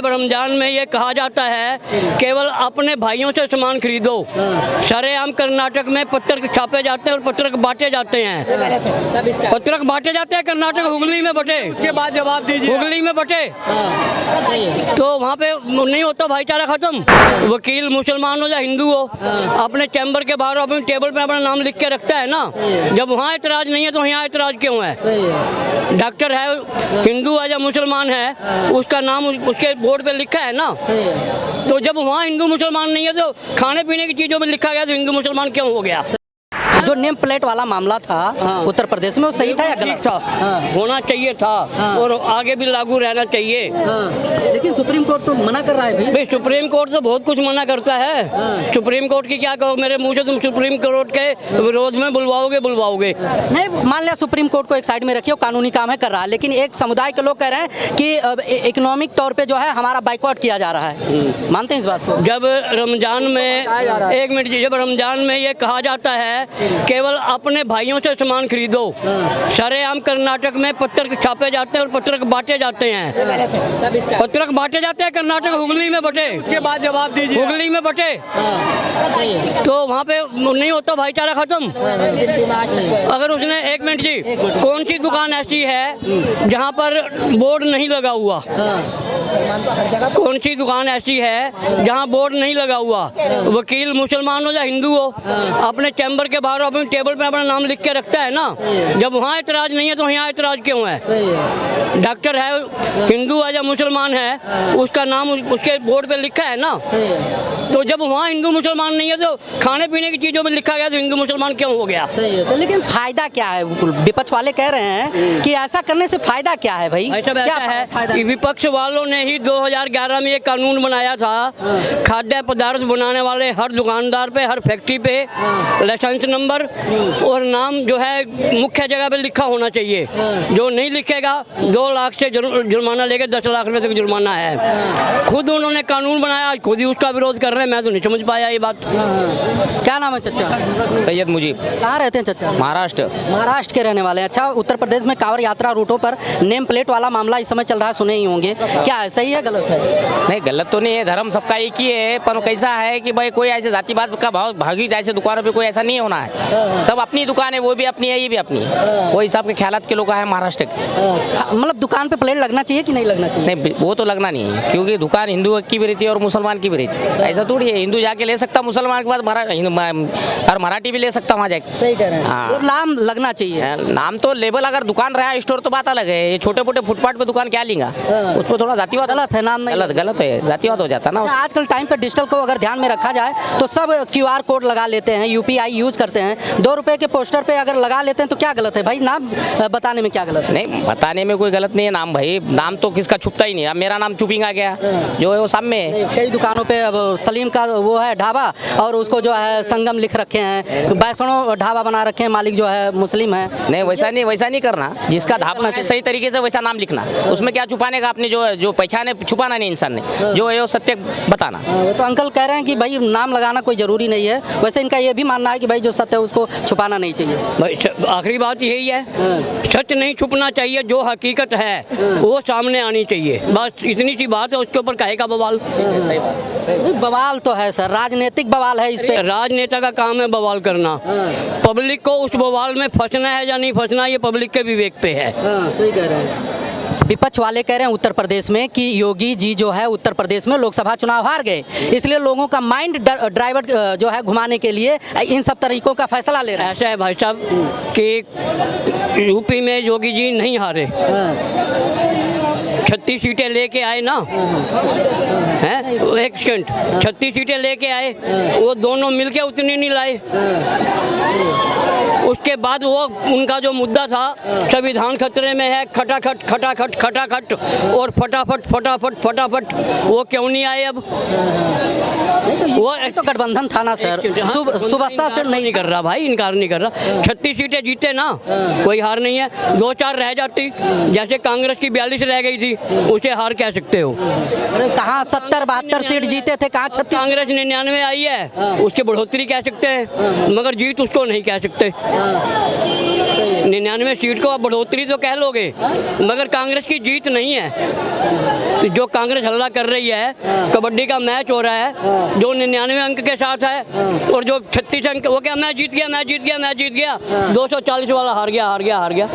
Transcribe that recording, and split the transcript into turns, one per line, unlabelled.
जब रमजान में ये कहा जाता है केवल अपने भाइयों से सामान खरीदो, सरेआम कर्नाटक में पत्र छापे जाते हैं और पत्रक बांटे जाते हैं, पत्रक बांटे जाते हैं कर्नाटक हुगली में बटे,
उसके बाद जवाब दीजिए।
हुगली में बटे तो वहाँ पे नहीं होता भाईचारा खत्म। वकील मुसलमान हो या हिंदू हो अपने चैम्बर के बाहर अपने टेबल पे अपना नाम लिख के रखता है ना। जब वहाँ एतराज नहीं है तो यहाँ एतराज क्यों है? डॉक्टर है हिंदू है या मुसलमान है उसका नाम उसके बोर्ड पे लिखा है ना। तो जब वहाँ हिंदू मुसलमान नहीं है तो खाने पीने की चीज़ों में लिखा गया तो हिंदू मुसलमान क्यों हो गया?
जो नेम प्लेट वाला मामला था उत्तर प्रदेश में, वो सही था या गलत
था? होना चाहिए था और आगे भी लागू रहना चाहिए।
लेकिन सुप्रीम कोर्ट तो मना कर रहा है
भाई। सुप्रीम कोर्ट तो बहुत कुछ मना करता है। सुप्रीम कोर्ट की क्या कहो मेरे मुंह से, तुम सुप्रीम कोर्ट के विरोध में बुलवाओगे
नहीं। मान लिया सुप्रीम कोर्ट को एक साइड में रखिए, कानूनी काम है कर रहा है, लेकिन एक समुदाय के लोग कह रहे हैं कि इकोनॉमिक तौर पे जो है हमारा बाइकआउट किया जा रहा है। मानते हैं इस बात को?
जब रमजान में एक मिनट, जब रमजान में ये कहा जाता है केवल अपने भाइयों से सामान खरीदो, सरेआम कर्नाटक में पत्रक छापे जाते हैं और पत्रक बांटे जाते हैं, पत्रक बांटे जाते हैं कर्नाटक हुगली में बटे,
उसके बाद जवाब दीजिए।
हुगली में बटे तो वहाँ पे नहीं होता भाईचारा खत्म। अगर उसने एक मिनट जी, कौन सी दुकान ऐसी है जहाँ पर बोर्ड नहीं लगा हुआ? कौन सी दुकान ऐसी है जहाँ बोर्ड नहीं लगा हुआ? वकील मुसलमान हो या हिंदू हो अपने चैम्बर के बाहर अपने टेबल पे अपना नाम लिख के रखता है ना। जब वहाँ एतराज नहीं है तो यहाँ एतराज क्यों है? डॉक्टर है हिंदू है या मुसलमान है उसका नाम उसके बोर्ड पे लिखा है ना। तो जब वहाँ हिंदू मुसलमान नहीं है तो खाने पीने की चीज़ों में लिखा गया तो हिंदू मुसलमान क्यों हो गया?
सही है। लेकिन फायदा क्या है? विपक्ष वाले कह रहे हैं कि ऐसा करने से फायदा क्या है भाई?
क्या है? विपक्ष वालों ने ही 2011 में ये कानून बनाया था, खाद्य पदार्थ बनाने वाले हर दुकानदार पे, हर फैक्ट्री पे लाइसेंस नंबर और नाम जो है मुख्य जगह पे लिखा होना चाहिए। जो नहीं लिखेगा 2 लाख से जुर्माना लेके 10 लाख रुपए तक जुर्माना है। खुद उन्होंने कानून बनाया, खुद ही उसका विरोध कर रहे हैं। मैं तो नहीं समझ पाया ये बात।
क्या नाम है चचा?
सैयद मुजीब।
कहाँ रहते हैं चचा?
महाराष्ट्र।
महाराष्ट्र के रहने वाले हैं। अच्छा, उत्तर प्रदेश में कांवड़ यात्रा रूटों पर नेम प्लेट वाला मामला इस समय चल रहा है, सुने ही होंगे। क्या है, सही है गलत है?
नहीं, गलत तो नहीं है, धर्म सबका एक ही है, पर कैसा है कि भाई कोई ऐसे जातिवाद का भाव भागी जैसे दुकानों पे कोई ऐसा नहीं होना है। सब अपनी दुकान है, वो भी अपनी है, ये भी अपनी है। वो हिसाब के ख्यालात के लोग है महाराष्ट्र के।
मतलब दुकान पे प्लेट लगना चाहिए कि नहीं लगना चाहिए?
नहीं, वो तो लगना नहीं है, क्योंकि दुकान हिंदू की भी रहती है और मुसलमान की भी रहती है। ऐसा थोड़ी है हिंदू जाके ले सकता, मुसलमान के बाद और मराठी भी ले सकता वहाँ जाके।
सही कह रहे हैं।
हाँ।
और नाम लगना चाहिए।
नाम तो लेबल, अगर दुकान रहा स्टोर तो बात अलग है। ये छोटे मोटे फुटपाथ पे दुकान क्या लेगा, उसको थोड़ा जातिवाद
गलत है, नाम नहीं
गलत है, जातिवाद हो जाता ना।
आजकल टाइम पे डिजिटल को अगर ध्यान में रखा जाए तो सब QR कोड लगा लेते हैं, UPI यूज करते हैं। 2 रुपए के पोस्टर पे अगर लगा लेते हैं तो क्या गलत है भाई? नाम बताने में क्या गलत है?
नहीं, बताने में कोई गलत नहीं है नाम भाई। नाम तो किसका छुपता ही नहीं। अब मेरा नाम छुपिंगा क्या, जो है वो सामने है।
कई दुकानों पे अब सलीम का वो है ढाबा और उसको जो है संगम लिख रखे हैं, वैष्णो ढाबा बना रखे हैं, मालिक जो है मुस्लिम है।
नहीं, वैसा नहीं करना। जिसका ढाबा है सही तरीके से वैसा नाम लिखना, उसमें क्या छुपाने का? अपनी जो पहचान है छुपाना नहीं इंसान ने, जो है वो सत्य बताना।
तो अंकल कह रहे हैं कि भाई नाम लगाना कोई जरूरी नहीं है। वैसे इनका ये भी मानना है कि भाई जो सत्य है उसको छुपाना नहीं चाहिए।
आखिरी बात यही है, सच नहीं छुपना चाहिए, जो हकीकत है वो सामने आनी चाहिए। बस इतनी सी बात है, उसके ऊपर काहे का बवाल?
बवाल तो है सर, राजनीतिक बवाल है इस पे।
राजनेता का काम है बवाल करना। पब्लिक को उस बवाल में फंसना है या नहीं फंसना, ये पब्लिक के विवेक पे है।
सही कह रहे हैं। विपक्ष वाले कह रहे हैं उत्तर प्रदेश में कि योगी जी जो है उत्तर प्रदेश में लोकसभा चुनाव हार गए, इसलिए लोगों का माइंड ड्राइवर जो है घुमाने के लिए इन सब तरीकों का फैसला ले रहे हैं।
ऐसा है भाई साहब कि यूपी में योगी जी नहीं हारे, 36 सीटें लेके आए ना, हैं? एक सेकंड, 36 सीटें लेके आए, वो दोनों मिलके उतनी नहीं लाए। उसके बाद वो उनका जो मुद्दा था संविधान खतरे में है, खटाखट खटाखट खटाखट और फटाफट फटाफट फटाफट, वो क्यों नहीं आए अब?
नहीं तो
वो
ये तो गठबंधन था ना सर, सुबह से
नहीं कर रहा भाई, इनकार नहीं कर रहा। 36 सीटें जीते ना, कोई हार नहीं है। 2-4 रह जाती, जैसे कांग्रेस की 42 रह गई थी, उसे हार कह सकते हो।
अरे कहाँ 70-72 सीट जीते थे, कहाँ 36?
कांग्रेस 99 आई है, उसकी बढ़ोतरी कह सकते हैं, मगर जीत उसको नहीं कह सकते। 99 सीट को आप बढ़ोतरी तो कह लोगे, मगर कांग्रेस की जीत नहीं है। तो जो कांग्रेस हल्ला कर रही है, कबड्डी का मैच हो रहा है, जो 99 अंक के साथ है और जो 36 अंक, वो क्या मैं जीत गया, मैं जीत गया, मैं जीत गया, 240 वाला हार गया, हार गया, हार गया।